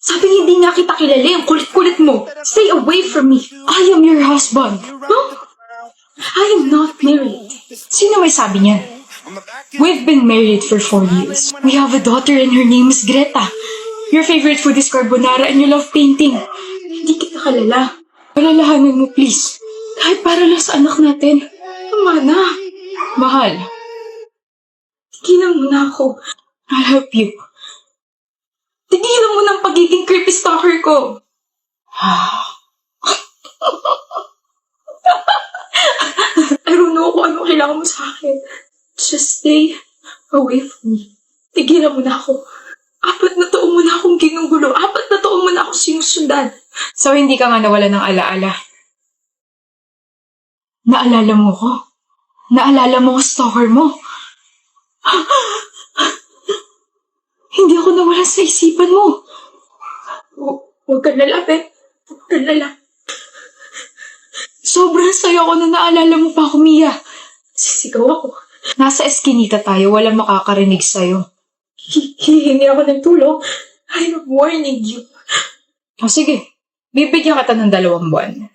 Sabi hindi nga kita kilala, ang kulit-kulit mo. Stay away from me. I am your husband. Huh? I am not married. Sino may sabi niyan? We've been married for 4 years. We have a daughter and her name is Greta. Your favorite food is carbonara and you love painting. Hindi kita kalala. Palalahanan mo, please. Kahit para lang sa anak natin. Tama na. Mahal. Tigilan mo na ako. I'll help you. Tigilan mo ng pagiging creepy stalker ko. I don't know kung ano kailangan mo sa akin. Just stay away from me. Tigilan mo na ako. 4 na taon mo na akong ginugulo. 4 na taon mo na akong sinusundan. So, hindi ka nga nawala ng alaala. Naalala mo ko? Naalala mo ang stalker mo? Hindi ako nawala sa isipan mo. Huwag kang lalapit. Huwag kang lalapit. Sobrang saya ko na naalala mo pa ako, Mia. Sisigaw ako. Nasa eskinita tayo, walang makakarinig sa'yo. Hihingi ako ng tulong. I'm warning you. O sige, bibigyan kita ng 2 buwan.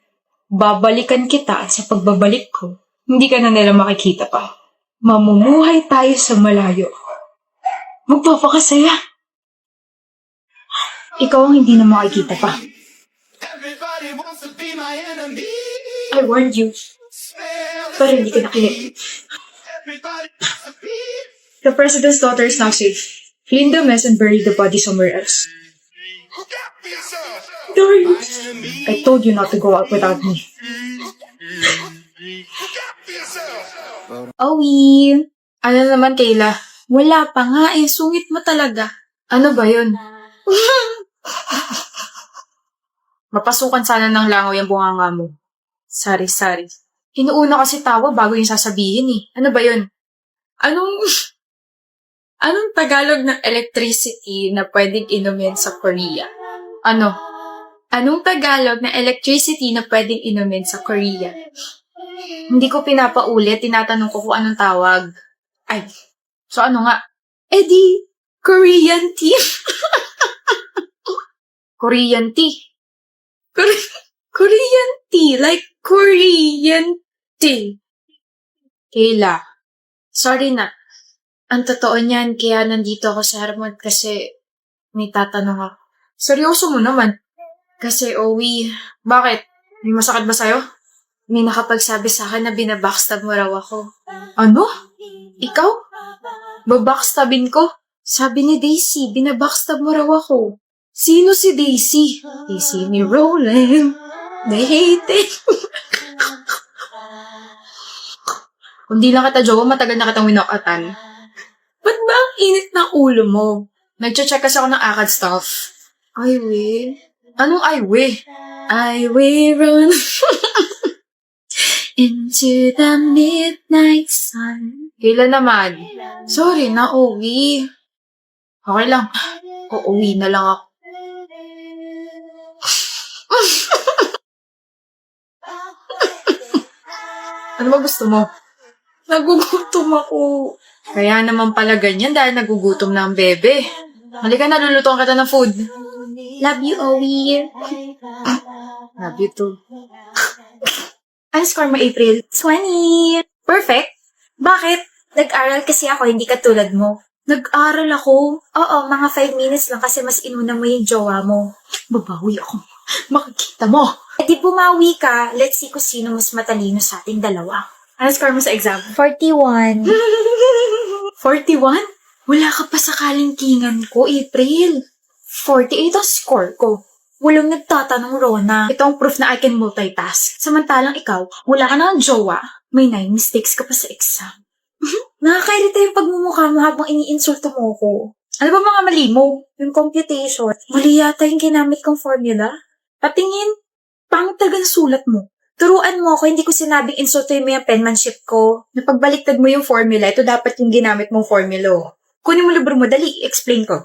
Babalikan kita at sa pagbabalik ko, hindi ka na nila makikita pa. Mamumuhay tayo sa malayo. Magpapakasaya. Ikaw ang hindi na makikita pa. I warned you. Pero hindi ka nakinig. The president's daughter is now safe. Clean the mess and bury the body somewhere else. Darius! I told you not to go out without me. Owie! Ano naman, Kayla? Wala pa nga eh. Sungit mo talaga. Ano ba yun? Mapasukan sana ng langaw yung bunganga mo. Sorry. Inuuna kasi tawa bago yung sasabihin eh. Ano ba yun? Anong Tagalog ng electricity na pwedeng inumin sa Korea? Ano? Anong Tagalog na electricity na pwedeng inumin sa Korea? Hindi ko pinapaulit. Tinatanong ko kung anong tawag. Ay, So ano nga? di, Korean tea. Korean tea. Korean tea. Like Korean tea. Kayla. Sorry na. Ang totoo niyan, kaya nandito ako sa Hermod kasi may tatanong ako. Seryoso mo naman. Kasi, Owie, bakit? May masakit ba sa'yo? May nakapagsabi sa akin na binabackstab mo raw ako. Ano? Ikaw? Babackstabin ko? Sabi ni Daisy, binabackstab mo raw ako. Sino si Daisy? Daisy ni Roland. They hate it. Kung di lang kita jowa, matagal na kitang winokatan. Ba't ba ang init ng ulo mo? Nag-check kasi ako ng akad stuff. Ay, we. Anong ay, we? I will run into the midnight sun. Kailan naman? Sorry na, Owie. Okay lang. Uuwi na lang ako. Ano ba gusto mo? Nagugutom ako. Kaya naman pala ganyan dahil nagugutom na ang bebe. Halika na, lulutuan kita ng food. Love you, Owie. Love you too. Ano score mo, April? 20. Perfect. Bakit? Nag-aral kasi ako, hindi katulad mo. Nag-aral ako. Oo, mga 5 minutes lang kasi mas inuna mo yung jowa mo. Babawi ako. Makikita mo. E di bumawi ka, let's see kung sino mas matalino sa ating dalawa. Ano score mo sa exam? 41. 41? Wala ka pa sa kalingkingan ko, April. 48 ang score ko. Walang nagtatanong, Rona. Ito ang proof na I can multitask. Samantalang ikaw, wala ka na ng jowa. May 9 mistakes ka pa sa exam. Nakakairita yung pagmumukha mo habang iniinsulto mo ko. Ano ba mga mali mo? Yung computation, mali yata yung ginamit kong formula. Patingin, pangit talaga ng sulat mo. Turuan mo ako, hindi ko sinabing insultuin mo yung penmanship ko. Napagbaliktad mo yung formula, ito dapat yung ginamit mong formula. Kunin mo libro mo, dali, explain ko.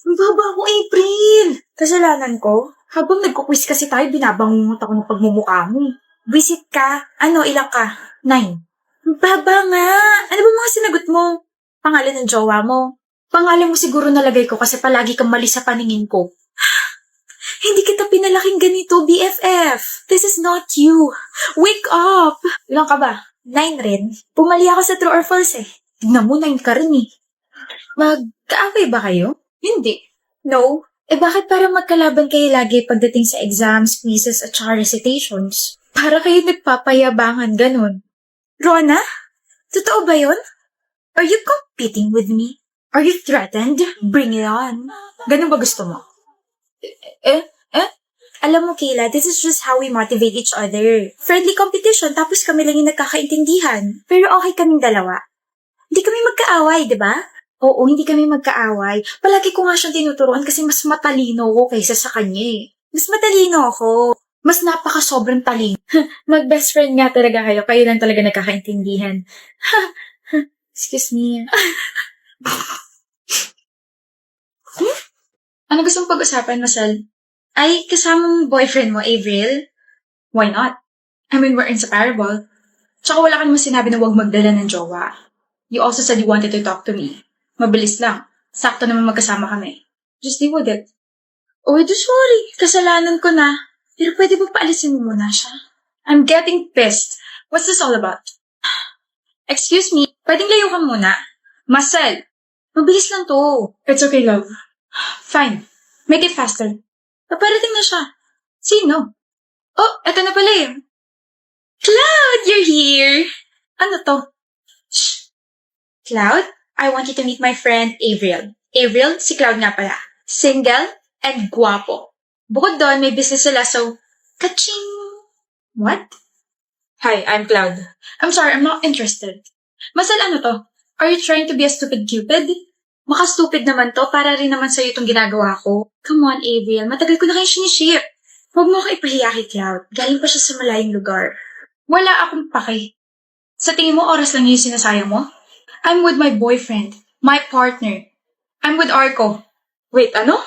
Ang baba mo, April! Kasalanan ko? Habang nagkukwis kasi tayo, binabangungot ako ng pagmumukha mo. Visit ka. Ano, ilang ka? 9. Ang baba nga! Ano ba mga sinagot mo? Pangalan ng jowa mo? Pangalan mo siguro nalagay ko kasi palagi kang mali sa paningin ko. Hindi kita pinalaking ganito, BFF. This is not you. Wake up! Ilang ka ba? 9 rin. Pumali ako sa true or false eh. Tignan mo, 9 ka rin eh. Magkaaway ba kayo? Hindi. No. Bakit parang magkalaban kayo lagi pagdating sa exams, quizzes, at saka recitations? Para kayo nagpapayabangan ganun. Rona? Totoo ba yun? Are you competing with me? Are you threatened? Bring it on. Ganun ba gusto mo? Alam mo, Kayla, this is just how we motivate each other. Friendly competition, tapos kami lang yung nagkakaintindihan. Pero okay kaming dalawa. Hindi kami magkaaway, di ba? Oo, hindi kami magkaaway. Palagi ko nga siyang tinuturuan kasi mas matalino ko kaysa sa kanya eh. Mas matalino ako. Mas napaka-sobrang talino. Mag-best friend nga talaga kayo. Kayo lang talaga nagkakaintindihan. Excuse me. Ano gusto mong pag-usapan, Masal? Ay, kasama mong boyfriend mo, Avril? Why not? I mean, we're inseparable. Tsaka wala ka naman sinabi na huwag magdala ng jowa. You also said you wanted to talk to me. Mabilis lang. Sakto naman magkasama kami. Just deal with it. Oh, sorry. Kasalanan ko na. Pero pwede ba paalisin mo muna siya? I'm getting pissed. What's this all about? Excuse me, pwedeng layo ka muna. Marcel! Mabilis lang to. It's okay, love. Fine. Make it faster. Paparating na siya. Sino? Oh, eto na pala eh. Cloud, you're here! Ano to? Shh. Cloud, I want you to meet my friend Avril. Avril, si Cloud nga pala. Single and guwapo. Bukod doon, may business sila, so, kaching! What? Hi, I'm Cloud. I'm sorry, I'm not interested. Masal, ano to? Are you trying to be a stupid cupid? Maka-stupid naman to, para rin naman sa'yo itong ginagawa ko. Come on, Avril, matagal ko na kayo siniship. Huwag mo ako ipahiya kay Cloud. Galing pa siya sa malayong lugar. Wala akong pake. Sa tingin mo, oras lang yung sinasayang mo? I'm with my boyfriend, my partner. I'm with Arco. Wait, ano?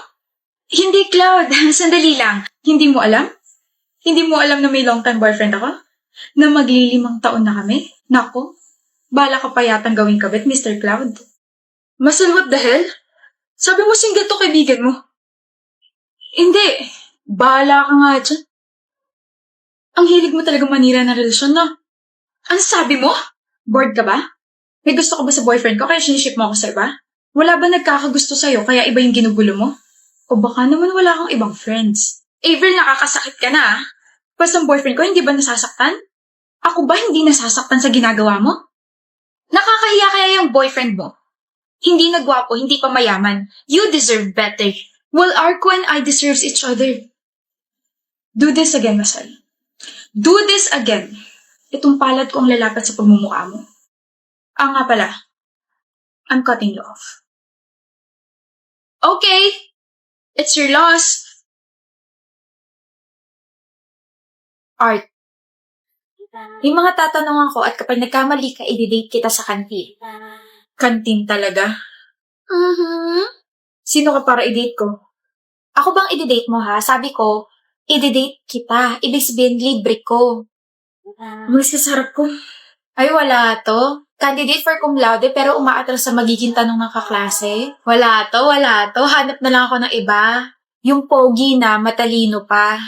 Hindi, Cloud. Sandali lang. Hindi mo alam? Hindi mo alam na may long-time boyfriend ako? Na maglilimang taon na kami? Nako, bala ka pa yatang gawing kabit, Mr. Cloud. Masal, what the hell? Sabi mo single to kaibigan mo. Hindi. Bahala ka nga dyan. Ang hilig mo talaga manira ng relasyon, no? Ang sabi mo? Bored ka ba? May gusto ka ba sa boyfriend ko kaya siniship mo ako sa iba? Wala ba nagkakagusto sa'yo kaya iba yung ginugulo mo? O baka naman wala kang ibang friends? Avril, nakakasakit ka na ah. Basta ang boyfriend ko, hindi ba nasasaktan? Ako ba hindi nasasaktan sa ginagawa mo? Nakakahiya kaya yung boyfriend mo? Hindi nagwapo, hindi pa mayaman. You deserve better. Well, Arco and I deserves each other. Do this again, Masal. Do this again. Itong palad ko ang lalapat sa pagmumukha mo. Nga pala. I'm cutting you off. Okay. It's your loss. Art. Yung mga tatanungan ko at kapag nagkamali ka, i-date kita sa kantin. Kantin talaga. Sino ka para i-date ko? Ako bang i-date mo ha? Sabi ko, i-date kita. Ibig sabihin, libre ko. Mas kasarap ko. Ay, wala to. Candidate for cum laude pero umaatras sa magiging tanong ng kaklase. Wala to. Hanap na lang ako ng iba. Yung pogi na, matalino pa.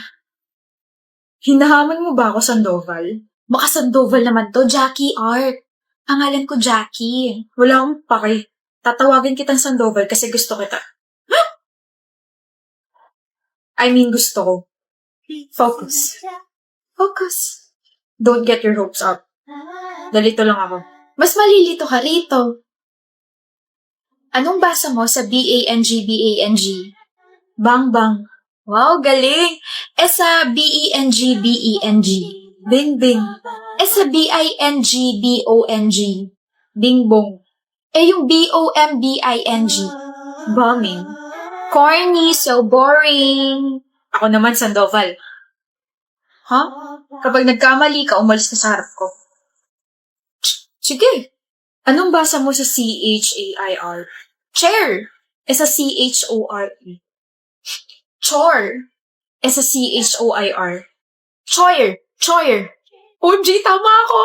Hinahamon mo ba ako, Sandoval? Baka Sandoval naman to, Jackie Art. Pangalan ko Jackie. Wala akong pake. Tatawagin kitang Sandoval kasi gusto kita. Huh? I mean, gusto ko. Focus. Don't get your hopes up. Dalito lang ako. Mas malilito ka rito. Anong basa mo sa BANG? Bang. Wow, galing! Sa BENG? Bing. Sa BING? Bing-bong. Yung BOMBING? Bombing. Corny, so boring. Ako naman, Sandoval. Ha? Kapag nagkamali ka, umalis ka sa harap ko. Sige. Anong basa mo sa CHAIR? Chair. Sa CHORE. Chore. Sa CHOIR. Choir. OMG, tama ako!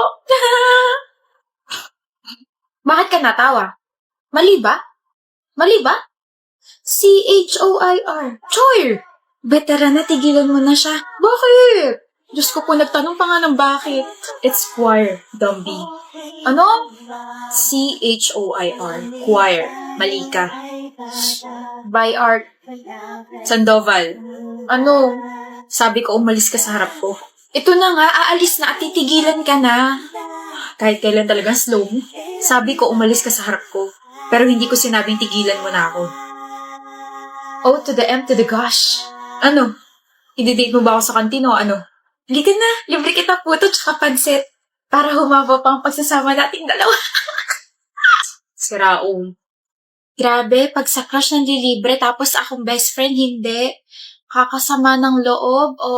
Bakit ka natawa? Mali ba? Mali ba? Choir. Choir! Betara na, tigilan mo na siya. Bakit? Diyos ko po, nagtanong pa nga ng bakit. It's choir, Dumby. Ano? Choir. Choir. Mali ka. By Art Sandoval. Ano? Sabi ko, umalis ka sa harap ko. Ito na nga, aalis na at titigilan ka na. Kahit kailan talagang slow mo. Sabi ko, umalis ka sa harap ko. Pero hindi ko sinabing tigilan mo na ako. O to the M to the gosh. Ano? I-date mo ba ako sa kantin o ano? Halika na, libre kita puto tsaka pansit. Para humaba pa ang pagsasama nating dalawa. Siraong. Grabe, pag sa crush ng lilibre tapos akong best friend, hindi. Kakasama ng loob o...